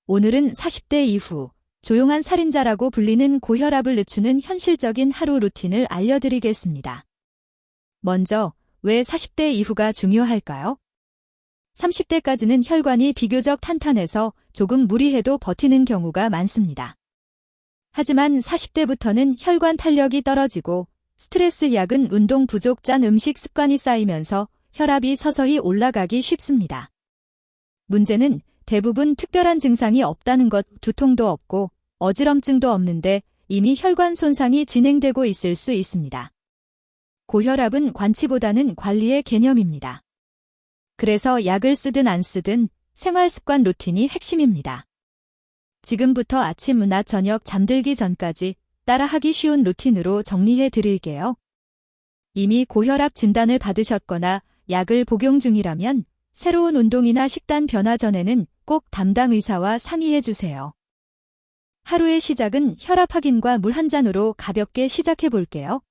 오늘은 40대 이후 조용한 살인자라고 불리는 고혈압을 늦추는 현실적인 하루 루틴을 알려드리겠습니다. 먼저, 왜 40대 이후가 중요할까요? 30대까지는 혈관이 비교적 탄탄해서 조금 무리해도 버티는 경우가 많습니다. 하지만 40대부터는 혈관 탄력이 떨어지고 스트레스 약은 운동 부족 짠 음식 습관이 쌓이면서 혈압이 서서히 올라가기 쉽습니다. 문제는 대부분 특별한 증상이 없다는 것, 두통도 없고 어지럼증도 없는데 이미 혈관 손상이 진행되고 있을 수 있습니다. 고혈압은 관치보다는 관리의 개념입니다. 그래서 약을 쓰든 안 쓰든 생활습관 루틴이 핵심입니다. 지금부터 아침, 낮, 저녁 잠들기 전까지 따라하기 쉬운 루틴으로 정리해 드릴게요. 이미 고혈압 진단을 받으셨거나 약을 복용 중이라면 새로운 운동이나 식단 변화 전에는 꼭 담당 의사와 상의해 주세요. 하루의 시작은 혈압 확인과 물 한 잔으로 가볍게 시작해 볼게요.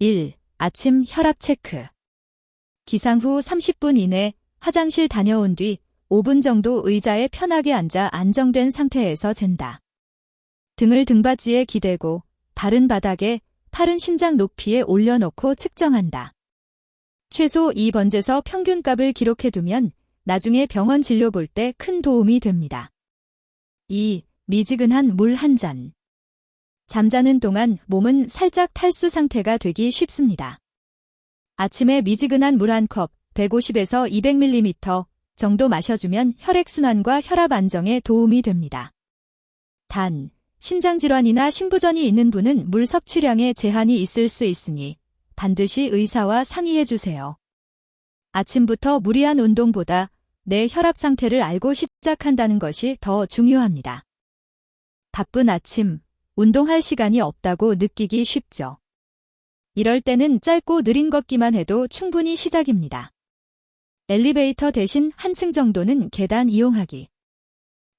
1. 아침 혈압 체크. 기상 후 30분 이내 화장실 다녀온 뒤 5분 정도 의자에 편하게 앉아 안정된 상태에서 잰다. 등을 등받이에 기대고 바른 바닥에 팔은 심장 높이에 올려놓고 측정한다. 최소 2번째서 평균값을 기록해두면 나중에 병원 진료 볼 때 큰 도움이 됩니다. 2. 미지근한 물 한 잔. 잠자는 동안 몸은 살짝 탈수 상태가 되기 쉽습니다. 아침에 미지근한 물 한 컵, 150에서 200ml 정도 마셔주면 혈액순환과 혈압 안정에 도움이 됩니다. 단, 신장질환이나 신부전이 있는 분은 물 섭취량에 제한이 있을 수 있으니 반드시 의사와 상의해주세요. 아침부터 무리한 운동보다 내 혈압 상태를 알고 시작한다는 것이 더 중요합니다. 바쁜 아침, 운동할 시간이 없다고 느끼기 쉽죠. 이럴 때는 짧고 느린 걷기만 해도 충분히 시작입니다. 엘리베이터 대신 한층 정도는 계단 이용하기.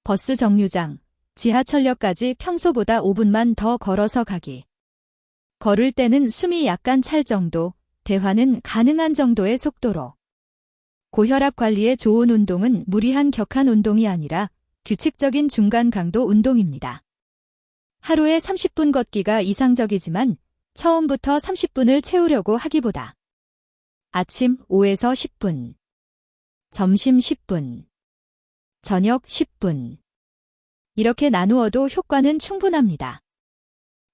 버스 정류장, 지하철역까지 평소보다 5분만 더 걸어서 가기. 걸을 때는 숨이 약간 찰 정도, 대화는 가능한 정도의 속도로. 고혈압 관리에 좋은 운동은 무리한 격한 운동이 아니라 규칙적인 중간 강도 운동입니다. 하루에 30분 걷기가 이상적이지만 처음부터 30분을 채우려고 하기보다 아침 5에서 10분, 점심 10분, 저녁 10분 이렇게 나누어도 효과는 충분합니다.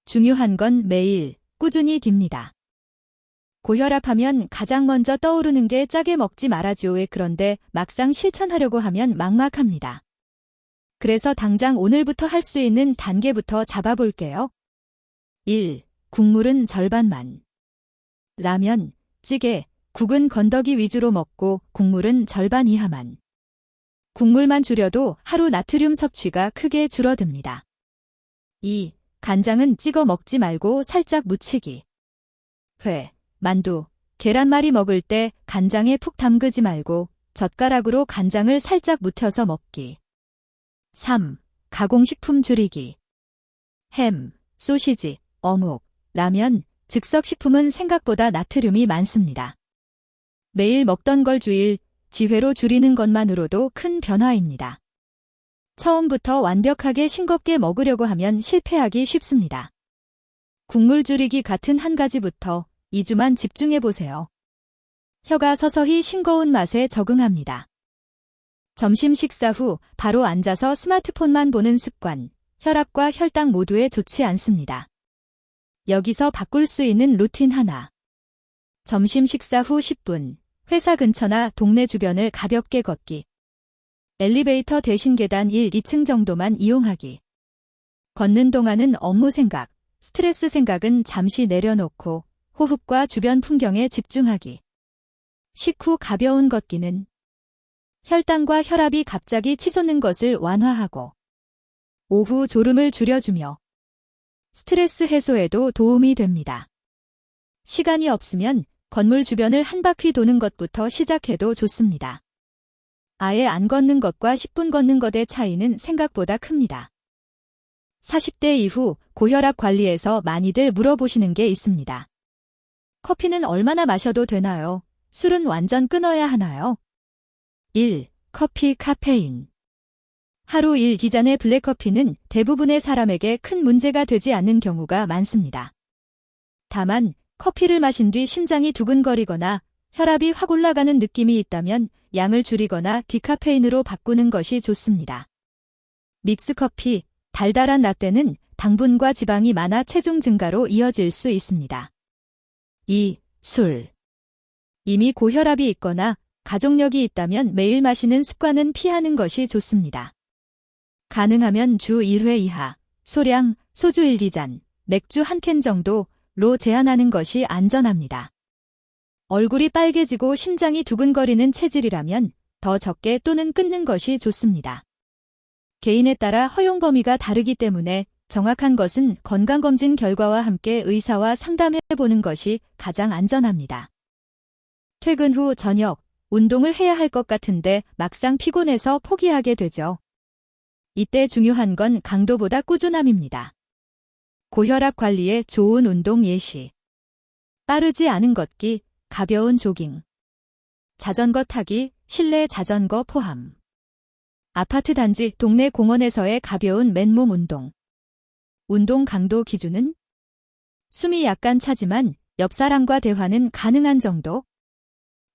중요한 건 매일 꾸준히 딥니다. 고혈압하면 가장 먼저 떠오르는 게 짜게 먹지 말아줘요. 그런데 막상 실천하려고 하면 막막합니다. 그래서 당장 오늘부터 할 수 있는 단계부터 잡아볼게요. 1. 국물은 절반만. 라면, 찌개, 국은 건더기 위주로 먹고 국물은 절반 이하만. 국물만 줄여도 하루 나트륨 섭취가 크게 줄어듭니다. 2. 간장은 찍어 먹지 말고 살짝 묻히기. 회, 만두, 계란말이 먹을 때 간장에 푹 담그지 말고 젓가락으로 간장을 살짝 묻혀서 먹기. 3. 가공식품 줄이기. 햄, 소시지, 어묵, 라면, 즉석식품은 생각보다 나트륨이 많습니다. 매일 먹던 걸 주일, 지회로 줄이는 것만으로도 큰 변화입니다. 처음부터 완벽하게 싱겁게 먹으려고 하면 실패하기 쉽습니다. 국물 줄이기 같은 한 가지부터 2주만 집중해보세요. 혀가 서서히 싱거운 맛에 적응합니다. 점심 식사 후 바로 앉아서 스마트폰만 보는 습관, 혈압과 혈당 모두에 좋지 않습니다. 여기서 바꿀 수 있는 루틴 하나. 점심 식사 후 10분, 회사 근처나 동네 주변을 가볍게 걷기. 엘리베이터 대신 계단 1, 2층 정도만 이용하기. 걷는 동안은 업무 생각, 스트레스 생각은 잠시 내려놓고 호흡과 주변 풍경에 집중하기. 식후 가벼운 걷기는 혈당과 혈압이 갑자기 치솟는 것을 완화하고 오후 졸음을 줄여주며 스트레스 해소에도 도움이 됩니다. 시간이 없으면 건물 주변을 한 바퀴 도는 것부터 시작해도 좋습니다. 아예 안 걷는 것과 10분 걷는 것의 차이는 생각보다 큽니다. 40대 이후 고혈압 관리에서 많이들 물어보시는 게 있습니다. 커피는 얼마나 마셔도 되나요? 술은 완전 끊어야 하나요? 1. 커피 카페인. 하루 1기잔의 블랙커피는 대부분의 사람에게 큰 문제가 되지 않는 경우가 많습니다. 다만 커피를 마신 뒤 심장이 두근거리거나 혈압이 확 올라가는 느낌이 있다면 양을 줄이거나 디카페인으로 바꾸는 것이 좋습니다. 믹스커피, 달달한 라떼는 당분과 지방이 많아 체중 증가로 이어질 수 있습니다. 2. 술. 이미 고혈압이 있거나 가족력이 있다면 매일 마시는 습관은 피하는 것이 좋습니다. 가능하면 주 1회 이하, 소량, 소주 1기잔, 맥주 1캔 정도로 제한하는 것이 안전합니다. 얼굴이 빨개지고 심장이 두근거리는 체질이라면 더 적게 또는 끊는 것이 좋습니다. 개인에 따라 허용 범위가 다르기 때문에 정확한 것은 건강검진 결과와 함께 의사와 상담해보는 것이 가장 안전합니다. 퇴근 후 저녁, 운동을 해야 할 것 같은데 막상 피곤해서 포기하게 되죠. 이때 중요한 건 강도보다 꾸준함입니다. 고혈압 관리에 좋은 운동 예시. 빠르지 않은 걷기, 가벼운 조깅. 자전거 타기, 실내 자전거 포함. 아파트 단지, 동네 공원에서의 가벼운 맨몸 운동. 운동 강도 기준은? 숨이 약간 차지만 옆 사람과 대화는 가능한 정도?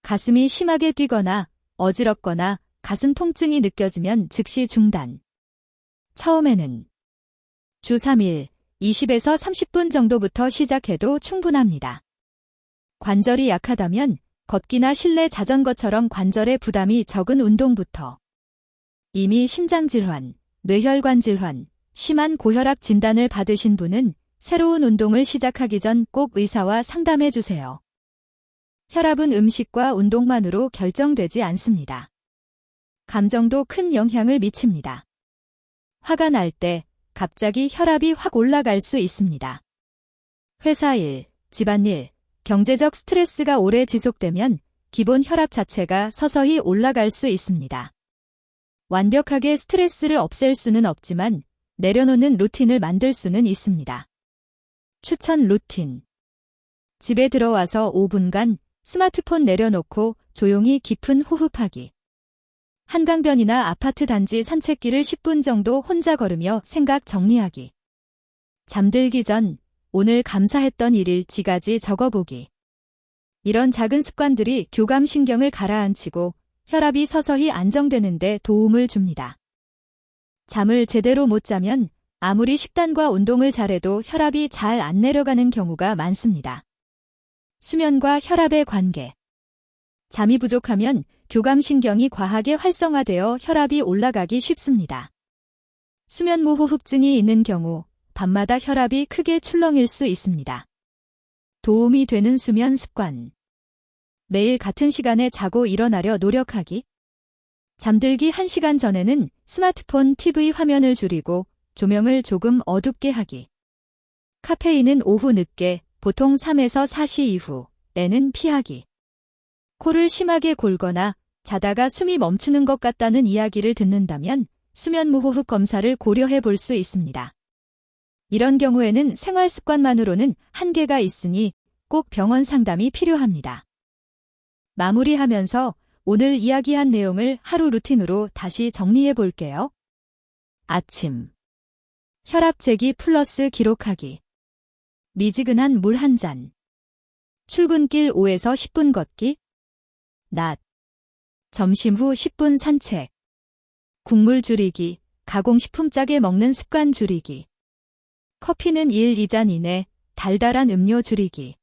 가슴이 심하게 뛰거나 어지럽거나 가슴 통증이 느껴지면 즉시 중단. 처음에는 주 3일, 20에서 30분 정도부터 시작해도 충분합니다. 관절이 약하다면 걷기나 실내 자전거처럼 관절에 부담이 적은 운동부터. 이미 심장질환, 뇌혈관 질환, 심한 고혈압 진단을 받으신 분은 새로운 운동을 시작하기 전 꼭 의사와 상담해 주세요. 혈압은 음식과 운동만으로 결정되지 않습니다. 감정도 큰 영향을 미칩니다. 화가 날 때 갑자기 혈압이 확 올라갈 수 있습니다. 회사 일, 집안일, 경제적 스트레스가 오래 지속되면 기본 혈압 자체가 서서히 올라갈 수 있습니다. 완벽하게 스트레스를 없앨 수는 없지만 내려놓는 루틴을 만들 수는 있습니다. 추천 루틴. 집에 들어와서 5분간 스마트폰 내려놓고 조용히 깊은 호흡하기. 한강변이나 아파트 단지 산책길을 10분 정도 혼자 걸으며 생각 정리하기. 잠들기 전 오늘 감사했던 일일지까지 적어보기. 이런 작은 습관들이 교감신경을 가라앉히고 혈압이 서서히 안정되는 데 도움을 줍니다. 잠을 제대로 못 자면 아무리 식단과 운동을 잘해도 혈압이 잘 안 내려가는 경우가 많습니다. 수면과 혈압의 관계. 잠이 부족하면 교감신경이 과하게 활성화되어 혈압이 올라가기 쉽습니다. 수면무호흡증이 있는 경우 밤마다 혈압이 크게 출렁일 수 있습니다. 도움이 되는 수면 습관. 매일 같은 시간에 자고 일어나려 노력하기. 잠들기 1시간 전에는 스마트폰 TV 화면을 줄이고 조명을 조금 어둡게 하기. 카페인은 오후 늦게, 보통 3에서 4시 이후에는 피하기. 코를 심하게 골거나 자다가 숨이 멈추는 것 같다는 이야기를 듣는다면 수면무호흡 검사를 고려해 볼 수 있습니다. 이런 경우에는 생활 습관만으로는 한계가 있으니 꼭 병원 상담이 필요합니다. 마무리하면서 오늘 이야기한 내용을 하루 루틴으로 다시 정리해 볼게요. 아침. 혈압 재기 플러스 기록하기. 미지근한 물 한 잔. 출근길 5에서 10분 걷기. 낮. 점심 후 10분 산책. 국물 줄이기, 가공식품 짜게 먹는 습관 줄이기. 커피는 1, 2잔 이내, 달달한 음료 줄이기.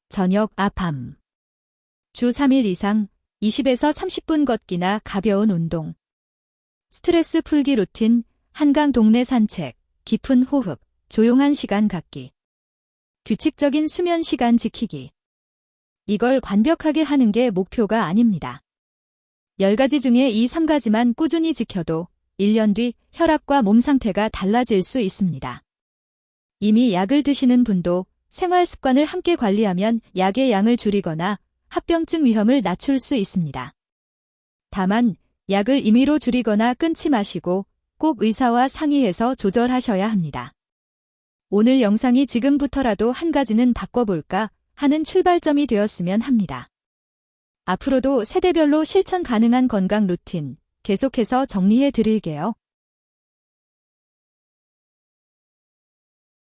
저녁, 밤. 주 3일 이상 20에서 30분 걷기나 가벼운 운동. 스트레스 풀기 루틴, 한강 동네 산책, 깊은 호흡, 조용한 시간 갖기. 규칙적인 수면 시간 지키기. 이걸 완벽하게 하는 게 목표가 아닙니다. 10가지 중에 이 3가지만 꾸준히 지켜도 1년 뒤 혈압과 몸 상태가 달라질 수 있습니다. 이미 약을 드시는 분도 생활 습관을 함께 관리하면 약의 양을 줄이거나 합병증 위험을 낮출 수 있습니다. 다만 약을 임의로 줄이거나 끊지 마시고 꼭 의사와 상의해서 조절하셔야 합니다. 오늘 영상이 지금부터라도 한 가지는 바꿔볼까 하는 출발점이 되었으면 합니다. 앞으로도 세대별로 실천 가능한 건강 루틴, 계속해서 정리해 드릴게요.